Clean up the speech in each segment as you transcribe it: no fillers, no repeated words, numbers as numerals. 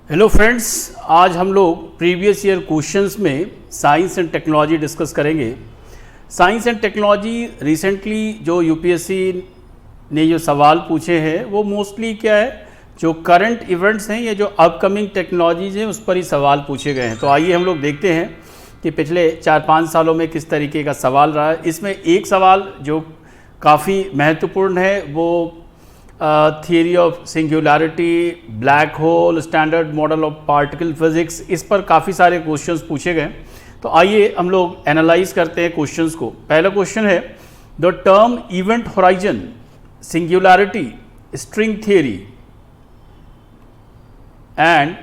Hello friends, आज हम लोग प्रीवियस ईयर क्वेश्चंस में साइंस एंड टेक्नोलॉजी डिस्कस करेंगे। साइंस एंड टेक्नोलॉजी रिसेंटली जो यूपीएससी ने जो सवाल पूछे हैं वो मोस्टली क्या है, जो करंट इवेंट्स हैं या जो अपकमिंग टेक्नोलॉजीज हैं उस पर ही सवाल पूछे गए हैं। तो आइए हम लोग देखते हैं कि पिछले 4-5 सालों में किस तरीके का सवाल रहा है। इसमें एक सवाल जो काफ़ी महत्वपूर्ण है वो theory of singularity, black hole, standard model of particle physics, इस पर काफ़ी सारे क्वेश्चंस पूछे गए। तो आइए हम लोग एनालाइज करते हैं क्वेश्चंस को। पहला क्वेश्चन है, the term event horizon, singularity, string theory and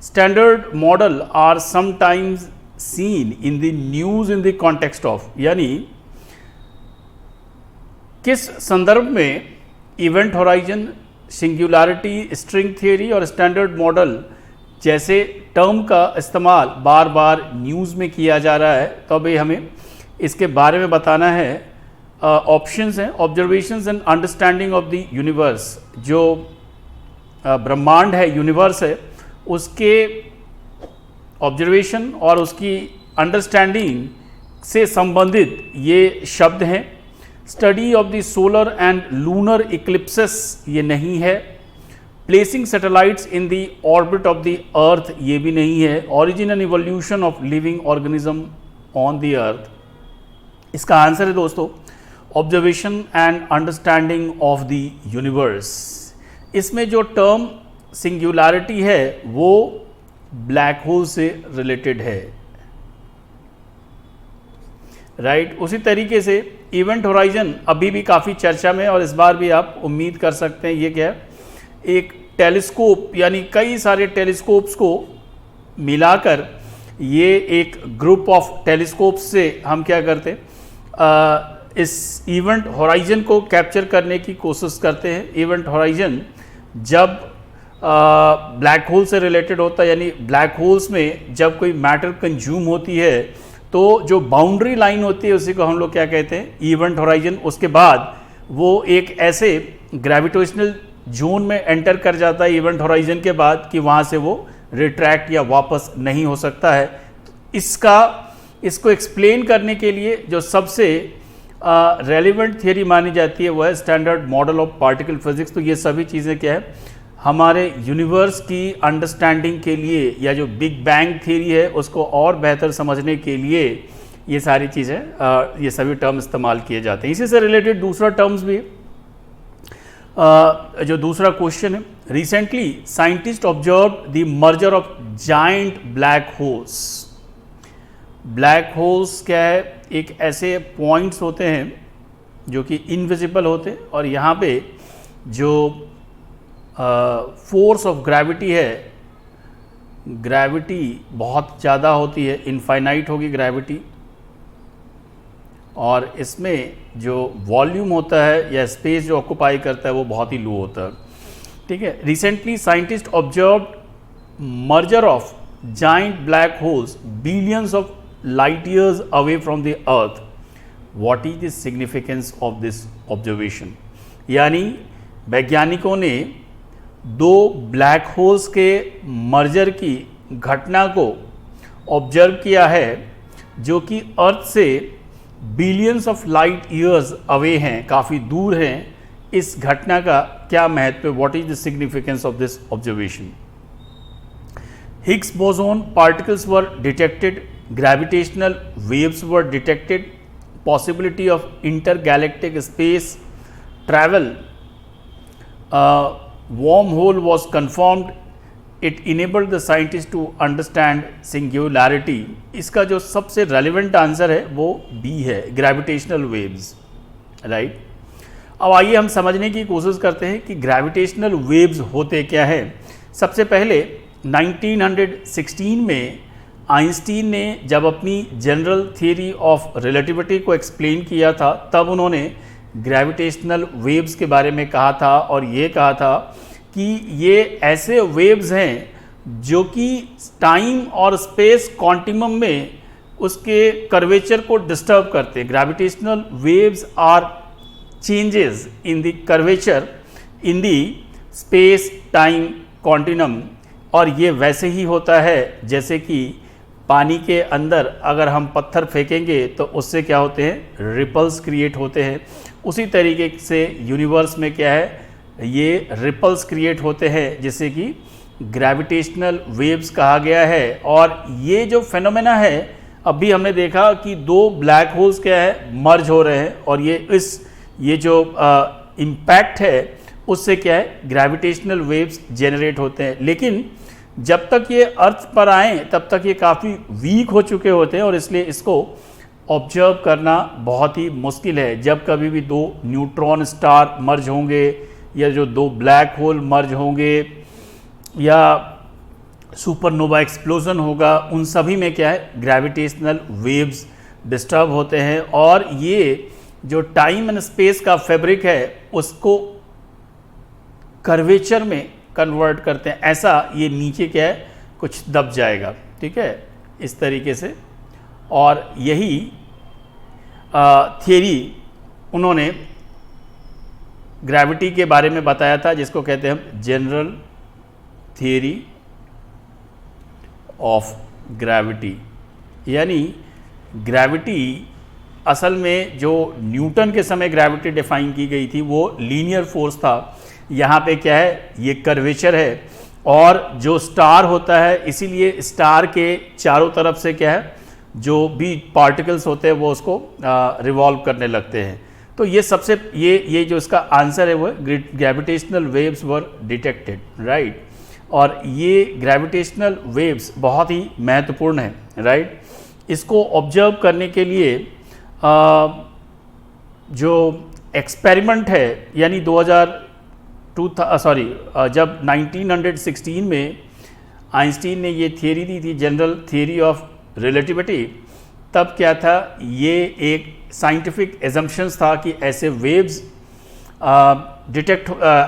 standard model are sometimes seen in the news in the context of, यानी किस संदर्भ में event horizon, singularity, string theory और स्टैंडर्ड मॉडल जैसे टर्म का इस्तेमाल बार बार न्यूज़ में किया जा रहा है। तो अभी हमें इसके बारे में बताना है। ऑप्शंस हैं, observations and understanding of the universe, जो ब्रह्मांड है, यूनिवर्स है, उसके ऑब्जर्वेशन और उसकी अंडरस्टैंडिंग से संबंधित ये शब्द हैं। Study of the solar and lunar इक्लिप्सेस ये नहीं है। Placing satellites in the orbit of the earth ये भी नहीं है। Origin and evolution of living organism on the earth, इसका आंसर है दोस्तों observation and understanding of the universe. इसमें जो टर्म सिंगुलैरिटी है वो ब्लैक होल से रिलेटेड है, राइट। उसी तरीके से इवेंट होराइजन अभी भी काफ़ी चर्चा में, और इस बार भी आप उम्मीद कर सकते हैं ये क्या है, एक टेलीस्कोप, यानी कई सारे टेलीस्कोप्स को मिलाकर ये एक ग्रुप ऑफ टेलीस्कोप्स से हम क्या करते हैं, इस इवेंट होराइजन को कैप्चर करने की कोशिश करते हैं। इवेंट होराइजन जब ब्लैक होल से रिलेटेड होता है, यानी ब्लैक होल्स में जब कोई मैटर कंज्यूम होती है तो जो बाउंड्री लाइन होती है उसी को हम लोग क्या कहते हैं, इवेंट होराइजन। उसके बाद वो एक ऐसे ग्रेविटेशनल जोन में एंटर कर जाता है इवेंट होराइजन के बाद कि वहाँ से वो रिट्रैक्ट या वापस नहीं हो सकता है। इसको एक्सप्लेन करने के लिए जो सबसे रेलिवेंट थियरी मानी जाती है वो है standard model of particle physics. तो ये सभी चीज़ें क्या है, हमारे यूनिवर्स की अंडरस्टैंडिंग के लिए या जो बिग बैंग थ्योरी है उसको और बेहतर समझने के लिए ये सारी चीज़ें, ये सभी टर्म इस्तेमाल किए जाते हैं। इसी से रिलेटेड दूसरा टर्म्स भी, जो दूसरा क्वेश्चन है, recently scientist observe the merger of giant black holes. Black holes क्या है, एक ऐसे पॉइंट्स होते हैं जो कि इनविजिबल होते हैं, और यहाँ पे जो फोर्स ऑफ ग्रेविटी है, ग्रेविटी बहुत ज़्यादा होती है, इनफाइनाइट होगी ग्रेविटी, और इसमें जो वॉल्यूम होता है या स्पेस जो ऑक्यूपाई करता है वो बहुत ही लो होता है, ठीक है। Recently scientist observed merger of giant black holes billions of light years away from the earth. What is the significance of this observation, यानी वैज्ञानिकों ने दो ब्लैक होल्स के मर्जर की घटना को ऑब्जर्व किया है जो कि अर्थ से billions of light years away हैं, काफ़ी दूर हैं। इस घटना का क्या महत्व है, what is the significance of this observation. Higgs boson particles were detected, gravitational waves were detected, possibility of intergalactic space travel, wormhole was confirmed, it enabled the scientists to understand singularity। इसका जो सबसे relevant answer है वो B है, gravitational waves, right. अब आइए हम समझने की कोशिश करते हैं कि ग्रेविटेशनल वेव्स होते क्या है। सबसे पहले 1916 में आइंस्टीन ने जब अपनी जनरल थियरी ऑफ रिलेटिविटी को एक्सप्लेन किया था, तब उन्होंने ग्रेविटेशनल वेव्स के बारे में कहा था, और ये कहा था कि ये ऐसे वेव्स हैं जो कि टाइम और स्पेस क्वांटिमम में उसके कर्वेचर को डिस्टर्ब करते हैं। Gravitational waves are changes in the curvature in the space time continuum और ये वैसे ही होता है जैसे कि पानी के अंदर अगर हम पत्थर फेंकेंगे तो उससे क्या होते हैं, रिपल्स क्रिएट होते हैं। उसी तरीके से यूनिवर्स में क्या है, ये रिपल्स क्रिएट होते हैं जिसे कि ग्रेविटेशनल वेव्स कहा गया है। और ये जो फेनोमेना है, अभी हमने देखा कि दो ब्लैक होल्स क्या है, मर्ज हो रहे हैं और ये जो इम्पैक्ट है उससे क्या है, ग्रेविटेशनल वेव्स जनरेट होते हैं। लेकिन जब तक ये अर्थ पर आए तब तक ये काफ़ी वीक हो चुके होते हैं और इसलिए इसको ऑब्जर्व करना बहुत ही मुश्किल है। जब कभी भी दो न्यूट्रॉन स्टार मर्ज होंगे या जो दो ब्लैक होल मर्ज होंगे या सुपरनोवा एक्सप्लोजन होगा, उन सभी में क्या है, ग्रेविटेशनल वेव्स डिस्टर्ब होते हैं और ये जो टाइम एंड स्पेस का फैब्रिक है उसको कर्वेचर में कन्वर्ट करते हैं। ऐसा ये नीचे क्या है, कुछ दब जाएगा, ठीक है, इस तरीके से। और यही थियरी उन्होंने ग्रेविटी के बारे में बताया था, जिसको कहते हैं हम जनरल थियरी ऑफ ग्रेविटी। यानी ग्रेविटी असल में जो न्यूटन के समय ग्रेविटी डिफाइन की गई थी वो लीनियर फोर्स था। यहाँ पे क्या है, ये कर्वेचर है और जो स्टार होता है, इसीलिए स्टार के चारों तरफ से क्या है, जो भी पार्टिकल्स होते हैं वो उसको रिवॉल्व करने लगते हैं। तो ये सबसे ये जो इसका आंसर है वो ग्रेविटेशनल वेव्स वर डिटेक्टेड, राइट। और ये ग्रेविटेशनल वेव्स बहुत ही महत्वपूर्ण है, राइट। इसको ऑब्जर्व करने के लिए जो एक्सपेरिमेंट है, यानी जब 1916 में आइंस्टीन ने ये थियरी दी थी, जनरल थियरी ऑफ रिलेटिविटी, तब क्या था, ये एक साइंटिफिक एजम्पशंस था कि ऐसे वेव्स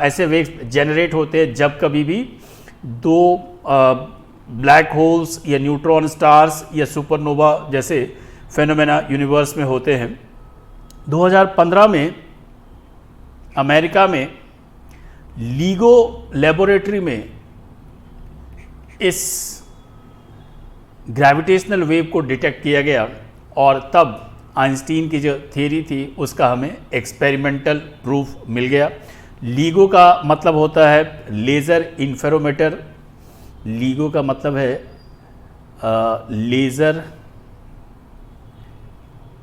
ऐसे वेव्स जनरेट होते हैं जब कभी भी दो ब्लैक होल्स या न्यूट्रॉन स्टार्स या सुपरनोवा जैसे फेनोमेना यूनिवर्स में होते हैं। 2015 में अमेरिका में लीगो लेबोरेटरी में इस ग्रेविटेशनल वेव को डिटेक्ट किया गया और तब आइंस्टीन की जो थियरी थी उसका हमें एक्सपेरिमेंटल प्रूफ मिल गया। लीगो का मतलब होता है लेज़र इंफेरोमीटर। लीगो का मतलब है laser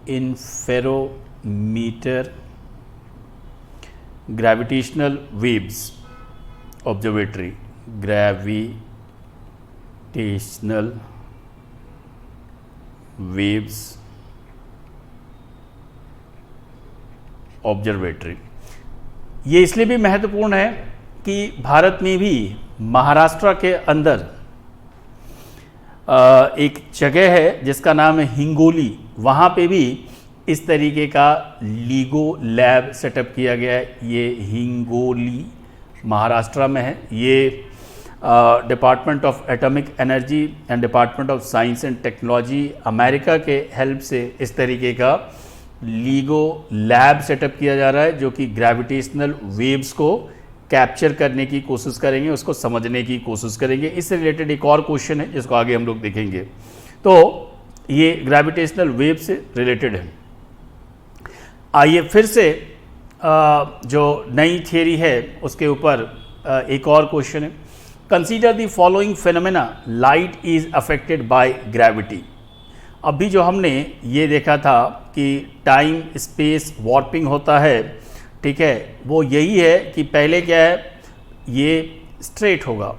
interferometer gravitational waves observatory, gravitational waves observatory. ये इसलिए भी महत्वपूर्ण है कि भारत में भी महाराष्ट्र के अंदर एक जगह है जिसका नाम है हिंगोली, वहाँ पे भी इस तरीके का लीगो लैब सेटअप किया गया है। ये हिंगोली महाराष्ट्र में है। ये department of atomic energy and department of science and technology America के हेल्प से इस तरीके का लीगो लैब सेटअप किया जा रहा है, जो कि ग्रेविटेशनल वेव्स को कैप्चर करने की कोशिश करेंगे, उसको समझने की कोशिश करेंगे। इससे रिलेटेड एक और क्वेश्चन है जिसको आगे हम लोग देखेंगे। तो ये ग्रेविटेशनल वेव से रिलेटेड है। आइए फिर से जो नई थियरी है उसके ऊपर एक और क्वेश्चन है। Consider the following phenomena, light is affected by gravity. अभी जो हमने ये देखा था कि टाइम स्पेस वॉर्पिंग होता है, ठीक है, वो यही है कि पहले क्या है, ये स्ट्रेट होगा,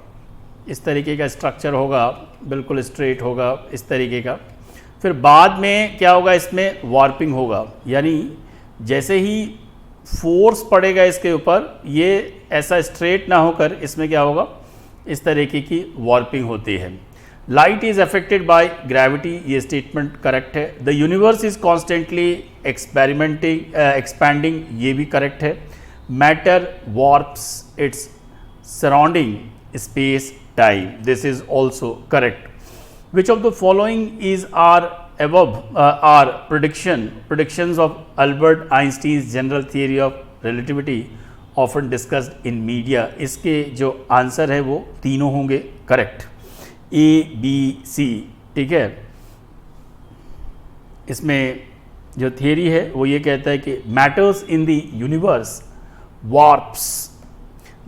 इस तरीके का स्ट्रक्चर होगा, बिल्कुल स्ट्रेट होगा इस तरीके का। फिर बाद में क्या होगा, इसमें वॉर्पिंग होगा, यानी जैसे ही फोर्स पड़ेगा इसके ऊपर, ये ऐसा स्ट्रेट ना होकर इसमें क्या होगा, इस तरीके की वॉर्पिंग होती है। Light is affected by gravity, ये स्टेटमेंट करेक्ट है। The universe is constantly expanding, ये भी करेक्ट है। Matter warps its surrounding space time, this is also correct. Which of the following is are predictions of Albert Einstein's general theory of relativity often discussed in media, इसके जो answer है वो तीनों होंगे correct, A, B, C, ठीक है। इसमें जो थियरी है वो ये कहता है कि matters in the universe warps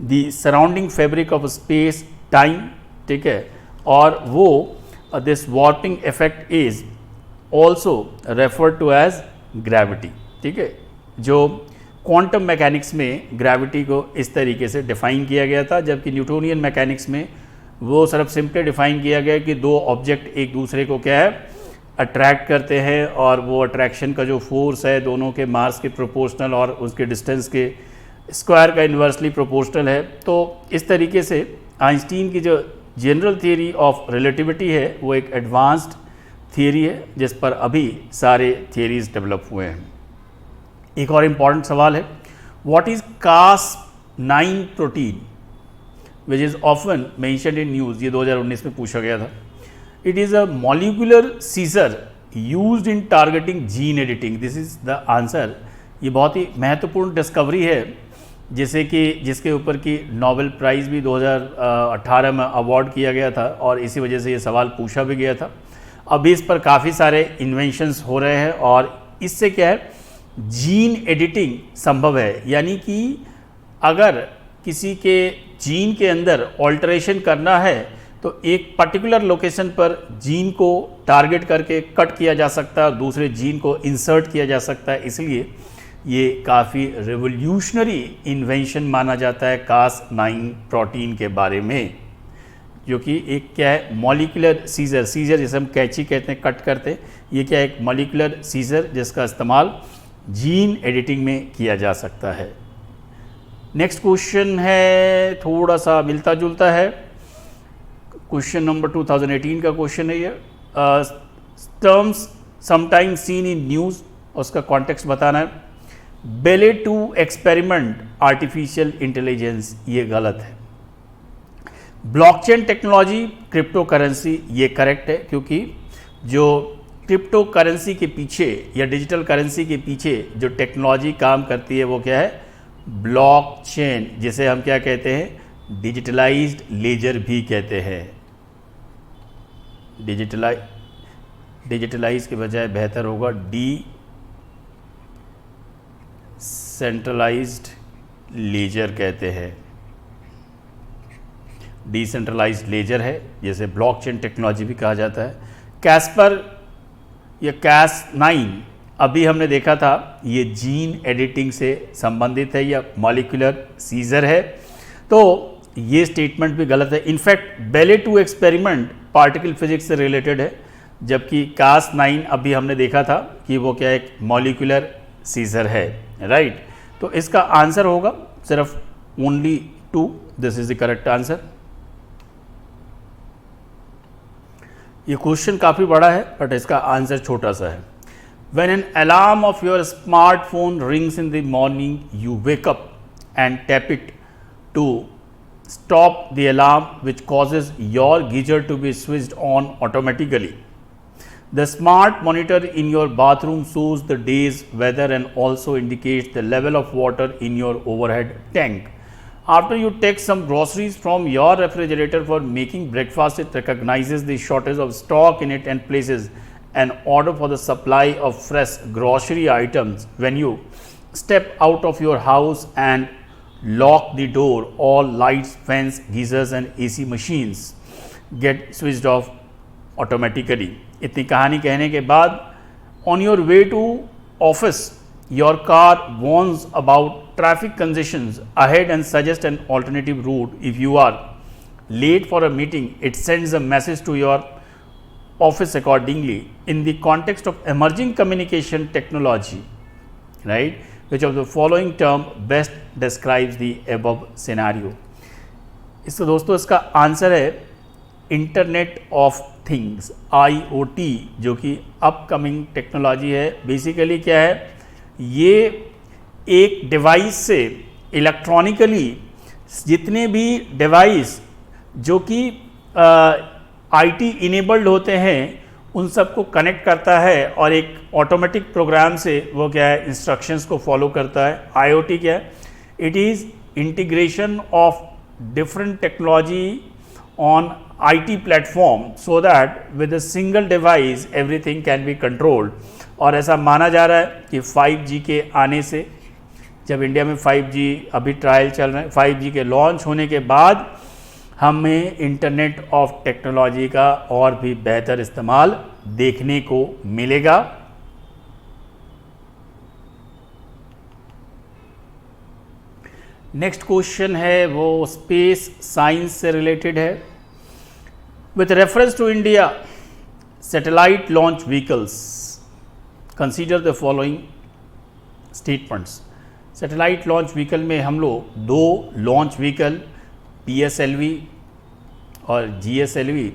the surrounding fabric of space time, ठीक है, और वो this warping effect is also refer to as gravity, ठीक है। जो क्वांटम मैकेनिक्स में ग्रेविटी को इस तरीके से डिफाइन किया गया था, जबकि न्यूटोनियन मैकेनिक्स में वो सिर्फ सिंपली डिफाइन किया गया कि दो ऑब्जेक्ट एक दूसरे को क्या है अट्रैक्ट करते हैं, और वो अट्रैक्शन का जो फोर्स है दोनों के मास के प्रोपोर्शनल और उसके डिस्टेंस के स्क्वायर का इन्वर्सली प्रोपोर्शनल है। तो इस तरीके से आइंस्टीन की जो जनरल थियरी ऑफ रिलेटिविटी है वो एक एडवांस्ड थियरी है जिस पर अभी सारे थियरीज डेवलप हुए हैं। एक और इम्पॉर्टेंट सवाल है, what is Cas9 protein which is often mentioned in news, ये 2019 में पूछा गया था। It is a molecular scissor used in targeting gene editing, this is the answer. ये बहुत ही महत्वपूर्ण डिस्कवरी है जैसे कि जिसके ऊपर की नोबेल प्राइज़ भी 2018 में अवार्ड किया गया था, और इसी वजह से ये सवाल पूछा भी गया था। अभी इस पर काफ़ी सारे इन्वेंशंस हो रहे हैं, और इससे क्या है जीन एडिटिंग संभव है, यानी कि अगर किसी के जीन के अंदर ऑल्टरेशन करना है तो एक पर्टिकुलर लोकेशन पर जीन को टारगेट करके कट किया जा सकता है और दूसरे जीन को इंसर्ट किया जा सकता है। इसलिए ये काफ़ी रिवोल्यूशनरी इन्वेंशन माना जाता है Cas9 प्रोटीन के बारे में, जो कि एक क्या है मॉलिक्यूलर सीजर, सीजर जिसे हम कैंची कहते हैं कट करते हैं, ये क्या है एक मॉलिक्यूलर सीजर जिसका इस्तेमाल जीन एडिटिंग में किया जा सकता है। नेक्स्ट क्वेश्चन है थोड़ा सा मिलता जुलता है, क्वेश्चन नंबर 2018 का क्वेश्चन है ये, terms sometimes seen in news, उसका कॉन्टेक्स्ट बताना है। बेले 2 एक्सपेरिमेंट आर्टिफिशियल इंटेलिजेंस, ये गलत है। ब्लॉकचेन टेक्नोलॉजी क्रिप्टो करेंसी, ये करेक्ट है, क्योंकि जो क्रिप्टो करेंसी के पीछे या डिजिटल करेंसी के पीछे जो टेक्नोलॉजी काम करती है वो क्या है ब्लॉकचेन, जिसे हम क्या कहते हैं डिजिटलाइज्ड लेजर भी कहते हैं। डिजिटलाइज के बजाय बेहतर होगा सेंट्रलाइज्ड लेजर कहते हैं। डिसेंट्रलाइज्ड लेजर है, जैसे ब्लॉकचेन टेक्नोलॉजी भी कहा जाता है। कैस्पर या Cas9 अभी हमने देखा था ये जीन एडिटिंग से संबंधित है या मॉलिक्यूलर सीजर है, तो ये स्टेटमेंट भी गलत है। इनफैक्ट बेले 2 एक्सपेरिमेंट पार्टिकल फिजिक्स से रिलेटेड है, जबकि Cas9 अभी हमने देखा था कि वो क्या एक मॉलिक्यूलर सीजर है, राइट। तो इसका आंसर होगा सिर्फ only 2, this is the correct answer. ये क्वेश्चन काफ़ी बड़ा है बट इसका आंसर छोटा सा है। When an alarm of your smartphone rings in the morning, you wake up and tap it to stop the alarm, which causes your geyser to be switched on automatically. The smart monitor in your bathroom shows the day's weather and also indicates the level of water in your overhead tank. After you take some groceries from your refrigerator for making breakfast, it recognizes the shortage of stock in it and places an order for the supply of fresh grocery items. When you step out of your house and lock the door, all lights, fans, geysers and AC machines get switched off automatically. इतनी कहानी कहने के बाद on your way to office, your car warns about traffic congestions ahead and suggests an alternative route. If you are late for a meeting, it sends a message to your office accordingly. In the context of emerging communication technology, right, which of the following term best describes the above scenario? इसका दोस्तों इसका answer है internet of things, IoT, जो कि upcoming technology है। Basically क्या है, ये एक डिवाइस से इलेक्ट्रॉनिकली जितने भी डिवाइस जो कि IT इनेबल्ड होते हैं उन सबको कनेक्ट करता है और एक ऑटोमेटिक प्रोग्राम से वो क्या है इंस्ट्रक्शंस को फॉलो करता है। IoT क्या है, it is integration of different technology on IT platform so that with a single device everything can be controlled. और ऐसा माना जा रहा है कि 5G के आने से, जब इंडिया में 5G अभी ट्रायल चल रहे हैं, 5G के लॉन्च होने के बाद हमें इंटरनेट ऑफ टेक्नोलॉजी का और भी बेहतर इस्तेमाल देखने को मिलेगा। नेक्स्ट क्वेश्चन है वो स्पेस साइंस से रिलेटेड है। With reference to India satellite launch vehicles consider the following statements. Satellite launch vehicle में हम लोग दो लॉन्च व्हीकल PSLV और GSLV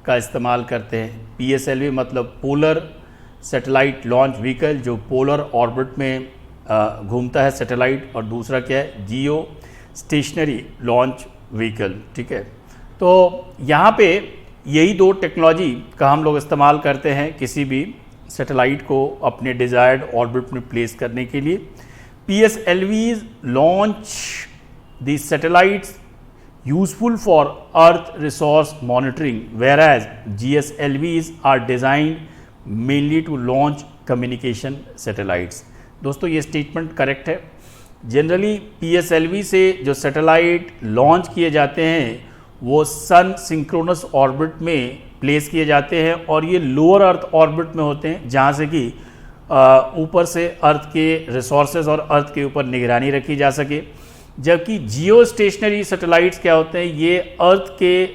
का इस्तेमाल करते हैं। PSLV मतलब पोलर सैटेलाइट लॉन्च व्हीकल, जो पोलर ऑर्बिट में घूमता है सैटेलाइट, और दूसरा क्या है, जियो स्टेशनरी लॉन्च व्हीकल। ठीक है, तो यहाँ पे यही दो टेक्नोलॉजी का हम लोग इस्तेमाल करते हैं किसी भी सैटेलाइट को अपने डिज़ायर्ड ऑर्बिट में प्लेस करने के लिए। PSLVs launch these satellites useful for Earth resource monitoring, whereas GSLVs are designed mainly to launch communication satellites। दोस्तों ये स्टेटमेंट करेक्ट है। जनरली PSLV से जो सैटेलाइट लॉन्च किए जाते हैं वो सन सिंक्रोनस ऑर्बिट में प्लेस किए जाते हैं और ये लोअर अर्थ ऑर्बिट में होते हैं, जहाँ से कि ऊपर से अर्थ के रिसोर्सेज और अर्थ के ऊपर निगरानी रखी जा सके। जबकि जियो स्टेशनरी सैटेलाइट्स क्या होते हैं, ये अर्थ के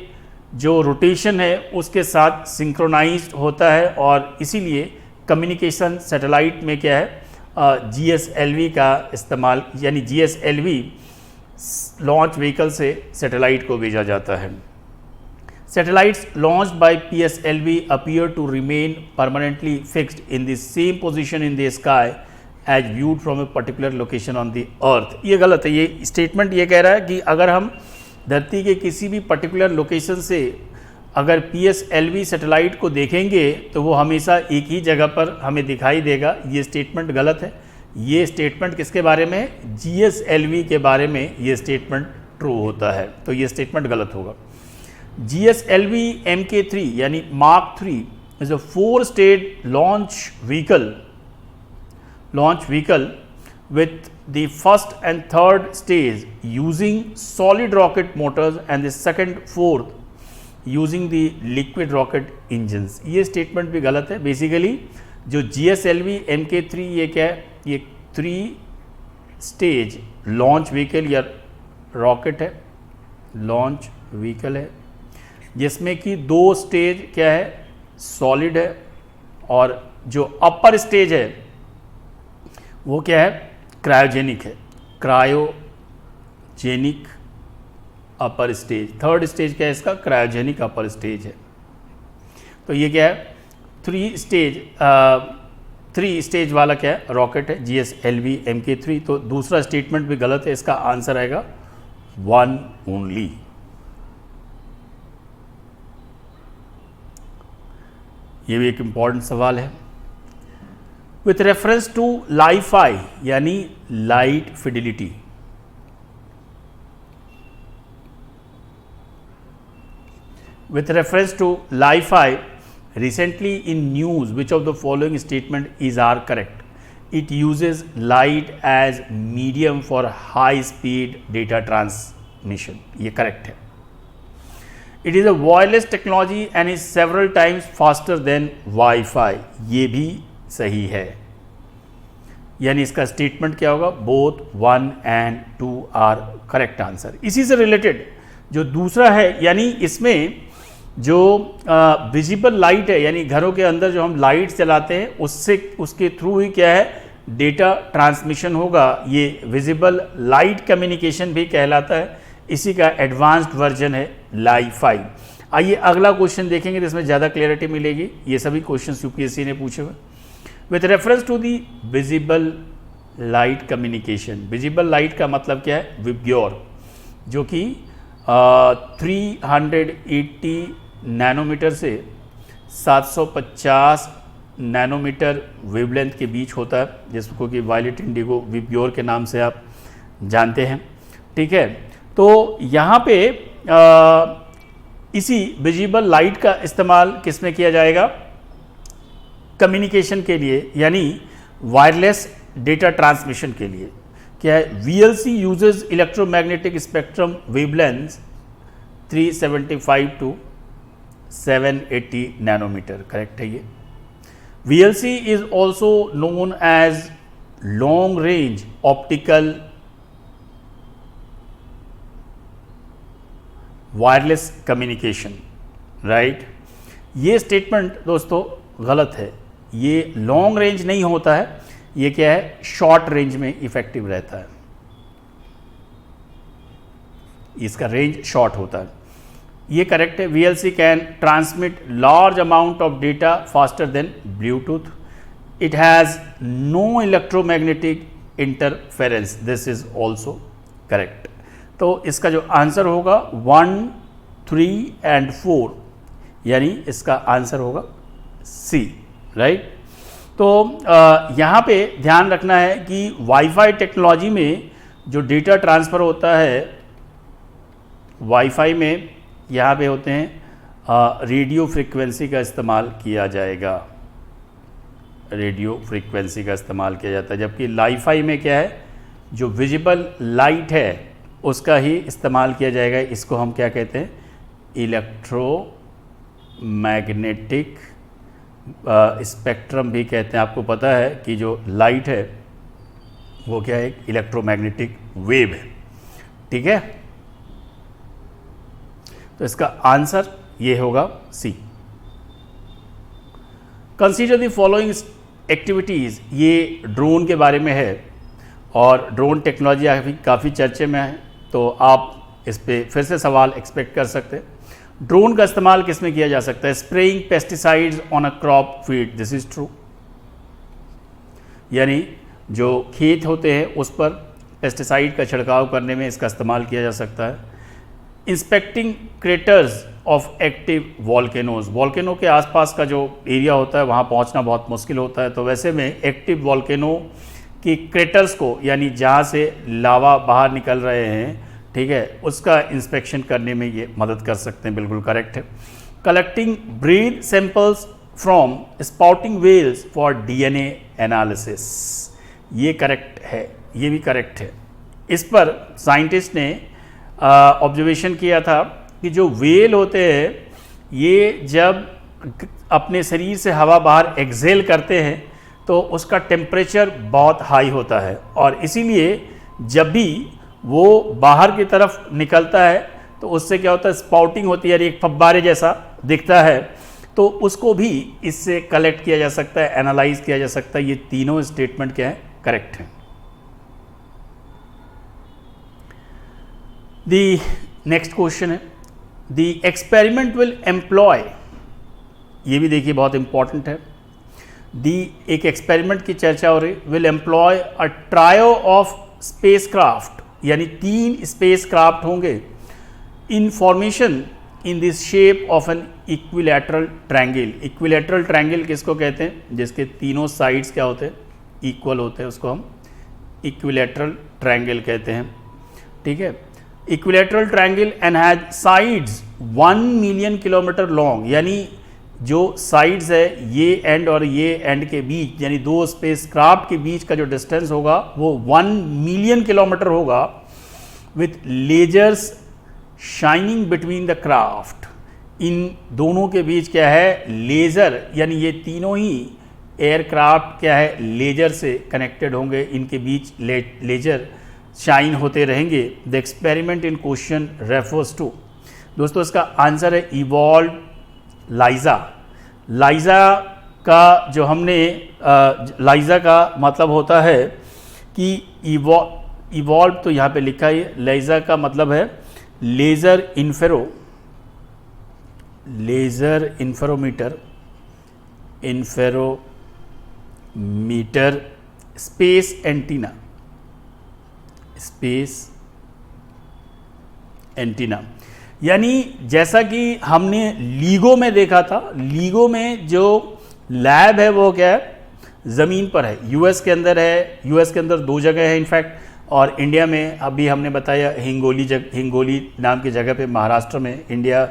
जो रोटेशन है उसके साथ सिंक्रोनाइज्ड होता है और इसीलिए कम्युनिकेशन सैटेलाइट में क्या है, GSLV का इस्तेमाल, यानी GSLV लॉन्च व्हीकल से सैटेलाइट को भेजा जाता है। Satellites launched by PSLV appear to remain permanently fixed in the same position in the sky as viewed from a particular location on the earth। ये गलत है। ये स्टेटमेंट ये कह रहा है कि अगर हम धरती के किसी भी पर्टिकुलर लोकेशन से अगर PSLV सैटेलाइट को देखेंगे तो वो हमेशा एक ही जगह पर हमें दिखाई देगा। ये स्टेटमेंट गलत है। ये स्टेटमेंट किसके बारे में है, GSLV के बारे में ये स्टेटमेंट ट्रू होता है, तो ये स्टेटमेंट गलत होगा। GSLV Mk3 यानी Mark 3 is a 4-stage launch vehicle with the first and third stage using solid rocket motors and the second, fourth using the liquid rocket engines। ये स्टेटमेंट भी गलत है। बेसिकली जो GSLV Mk3 ये क्या है, ये 3-stage लॉन्च व्हीकल या रॉकेट है, लॉन्च व्हीकल है, जिसमें कि 2 स्टेज क्या है, सॉलिड है, और जो अपर स्टेज है वो क्या है, क्रायोजेनिक है, cryogenic upper stage. Third stage क्या है इसका, क्रायोजेनिक अपर स्टेज है। तो ये क्या है, 3 स्टेज वाला क्या है, रॉकेट है, GSLV Mk3। तो दूसरा स्टेटमेंट भी गलत है, इसका आंसर आएगा 1 ओनली। ये भी एक इम्पॉर्टेंट सवाल है। विथ रेफरेंस टू लाइफाई यानी light fidelity, with reference to Li-Fi, recently in news, which of the following statement are correct? It uses light as medium for high speed data transmission। ये correct है। It is a wireless technology and is several times faster than Wi-Fi। ये भी सही है, यानी इसका statement क्या होगा, both 1 and 2 are correct answer। इसी से रिलेटेड जो दूसरा है, यानी इसमें जो विजिबल लाइट है, यानी घरों के अंदर जो हम लाइट चलाते हैं उससे, उसके थ्रू ही क्या है, डेटा ट्रांसमिशन होगा। ये विजिबल लाइट कम्युनिकेशन भी कहलाता है। इसी का एडवांस्ड वर्जन है Li-Fi। आइए अगला क्वेश्चन देखेंगे तो इसमें ज़्यादा क्लैरिटी मिलेगी। ये सभी क्वेश्चन UPSC ने पूछे हुए। With reference to the visible light communication, visible light का मतलब क्या है, विबग्योर, जो कि 380 नैनोमीटर से 750 नैनोमीटर वेवलेंथ के बीच होता है, जिसको कि वायलेट इंडिगो विबग्योर के नाम से आप जानते हैं। ठीक है। तो यहाँ पे इसी विजिबल लाइट का इस्तेमाल किस में किया जाएगा? कम्युनिकेशन के लिए, यानी वायरलेस डेटा ट्रांसमिशन के लिए। क्या है? VLC uses electromagnetic spectrum wavelength 375 to 780 nanometer, correct है ये। VLC is also known as long range optical wireless communication, right. ये स्टेटमेंट दोस्तों गलत है। ये लॉन्ग रेंज नहीं होता है, ये क्या है? शॉर्ट रेंज में इफेक्टिव रहता है, इसका रेंज शॉर्ट होता है। ये करेक्ट है। VLC can transmit large amount of data faster than Bluetooth. It has no electromagnetic interference, this is also correct. तो इसका जो आंसर होगा 1, 3 एंड 4, यानी इसका आंसर होगा C, राइट। तो यहाँ पे ध्यान रखना है कि वाईफाई टेक्नोलॉजी में जो डेटा ट्रांसफ़र होता है, वाईफाई में यहाँ पे होते हैं रेडियो फ्रीक्वेंसी का इस्तेमाल किया जाएगा, रेडियो फ्रीक्वेंसी का इस्तेमाल किया जाता है। जबकि लाईफाई में क्या है? जो विजिबल लाइट है उसका ही इस्तेमाल किया जाएगा। इसको हम क्या कहते हैं? इलेक्ट्रोमैग्नेटिक स्पेक्ट्रम भी कहते हैं। आपको पता है कि जो लाइट है वो क्या है? एक इलेक्ट्रोमैग्नेटिक वेव है, ठीक है। तो इसका आंसर ये होगा C। Consider the following activities, ये ड्रोन के बारे में है और ड्रोन टेक्नोलॉजी काफ़ी चर्चे में है, तो आप इस पर फिर से सवाल एक्सपेक्ट कर सकते हैं। ड्रोन का इस्तेमाल किस में किया जा सकता है? Spraying pesticides on a crop field, this is true. यानी जो खेत होते हैं उस पर पेस्टिसाइड का छिड़काव करने में इसका इस्तेमाल किया जा सकता है। Inspecting craters of active volcanoes, volcano के आसपास का जो एरिया होता है वहाँ पहुँचना बहुत मुश्किल होता है, तो वैसे में एक्टिव वॉल्केनो कि क्रेटर्स को, यानी जहाँ से लावा बाहर निकल रहे हैं, ठीक है, उसका इंस्पेक्शन करने में ये मदद कर सकते हैं, बिल्कुल करेक्ट है। Collecting breath samples from spouting whales for DNA analysis, ये करेक्ट है, ये भी करेक्ट है। इस पर साइंटिस्ट ने ऑब्जर्वेशन किया था कि जो वेल होते हैं ये जब अपने शरीर से हवा बाहर एक्सेल करते हैं तो उसका टेम्परेचर बहुत हाई होता है, और इसीलिए जब भी वो बाहर की तरफ निकलता है तो उससे क्या होता है? स्पाउटिंग होती है, यानी एक फव्वारे जैसा दिखता है, तो उसको भी इससे कलेक्ट किया जा सकता है, एनालाइज किया जा सकता है। ये तीनों स्टेटमेंट क्या है? करेक्ट है। दी नेक्स्ट क्वेश्चन है, दी एक्सपेरिमेंट विल एम्प्लॉय, ये भी देखिए बहुत इंपॉर्टेंट है। दी एक एक्सपेरिमेंट की चर्चा हो रही, will employ a trio of spacecraft, यानी 3 स्पेसक्राफ्ट होंगे in formation in this shape of an equilateral triangle. Equilateral triangle किसको कहते हैं? जिसके तीनों साइड्स क्या होते हैं? इक्वल होते हैं, उसको हम इक्विलैटरल ट्रायंगल कहते हैं, ठीक है। Equilateral triangle and has sides 1 million kilometre long, यानी जो साइड्स है ये एंड और ये एंड के बीच, यानी 2 स्पेसक्राफ्ट के बीच का जो डिस्टेंस होगा वो 1 मिलियन किलोमीटर होगा, with lasers shining between the craft. इन दोनों के बीच क्या है? लेज़र, यानी ये तीनों ही एयरक्राफ्ट क्या है? लेजर से कनेक्टेड होंगे, इनके बीच लेजर शाइन होते रहेंगे। The experiment in question refers to, दोस्तों इसका आंसर है इवॉल्व लाइजा। लाइजा का जो हमने लाइजा का मतलब होता है कि इवॉल्व, तो यहाँ पे लिखा है, लाइजा का मतलब है लेज़र इन्फेरोमीटर स्पेस एंटीना, यानी जैसा कि हमने लीगो में देखा था, लीगो में जो लैब है वो क्या है? ज़मीन पर है, यूएस के अंदर है, यूएस के अंदर 2 जगह है इनफैक्ट, और इंडिया में अभी हमने बताया हिंगोली नाम की जगह पे महाराष्ट्र में इंडिया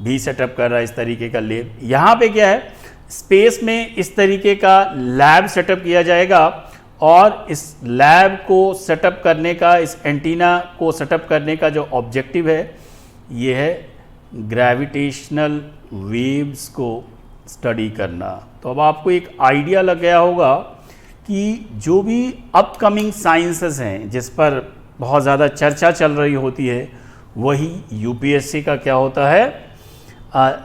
भी सेटअप कर रहा है इस तरीके का लैब। यहाँ पे क्या है, स्पेस में इस तरीके का लैब सेटअप किया जाएगा और इस लैब को सेटअप करने का, इस एंटीना को सेटअप करने का जो ऑब्जेक्टिव है ये है ग्रेविटेशनल वेव्स को स्टडी करना। तो अब आपको एक आइडिया लग गया होगा कि जो भी अपकमिंग साइंसेस हैं जिस पर बहुत ज़्यादा चर्चा चल रही होती है वही यूपीएससी का क्या होता है,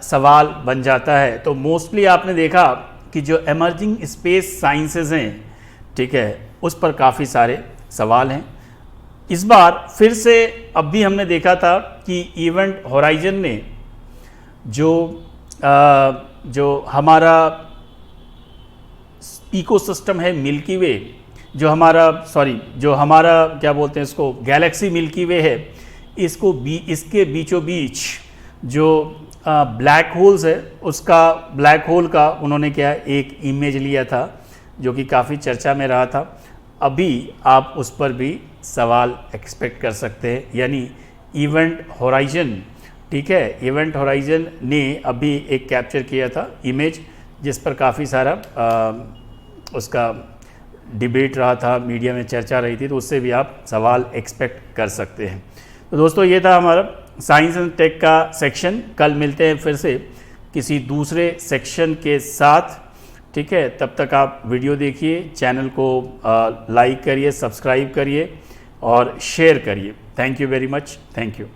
सवाल बन जाता है। तो मोस्टली आपने देखा कि जो एमर्जिंग स्पेस साइंसेस हैं, ठीक है, उस पर काफ़ी सारे सवाल हैं। इस बार फिर से अब भी हमने देखा था कि इवेंट होराइजन ने जो हमारा इकोसिस्टम है मिल्की वे, जो हमारा क्या बोलते हैं इसको, गैलेक्सी मिल्की वे है, इसके बीचों बीच जो ब्लैक होल्स है, उसका ब्लैक होल का उन्होंने क्या एक इमेज लिया था जो कि काफ़ी चर्चा में रहा था। अभी आप उस पर भी सवाल एक्सपेक्ट कर सकते हैं, यानी इवेंट होराइजन, ठीक है, इवेंट होराइजन ने अभी एक कैप्चर किया था इमेज जिस पर काफ़ी सारा उसका डिबेट रहा था, मीडिया में चर्चा रही थी, तो उससे भी आप सवाल एक्सपेक्ट कर सकते हैं। तो दोस्तों ये था हमारा साइंस एंड टेक का सेक्शन। कल मिलते हैं फिर से किसी दूसरे सेक्शन के साथ, ठीक है। तब तक आप वीडियो देखिए, चैनल को लाइक करिए, सब्सक्राइब करिए और शेयर करिए। Thank you very much, thank you.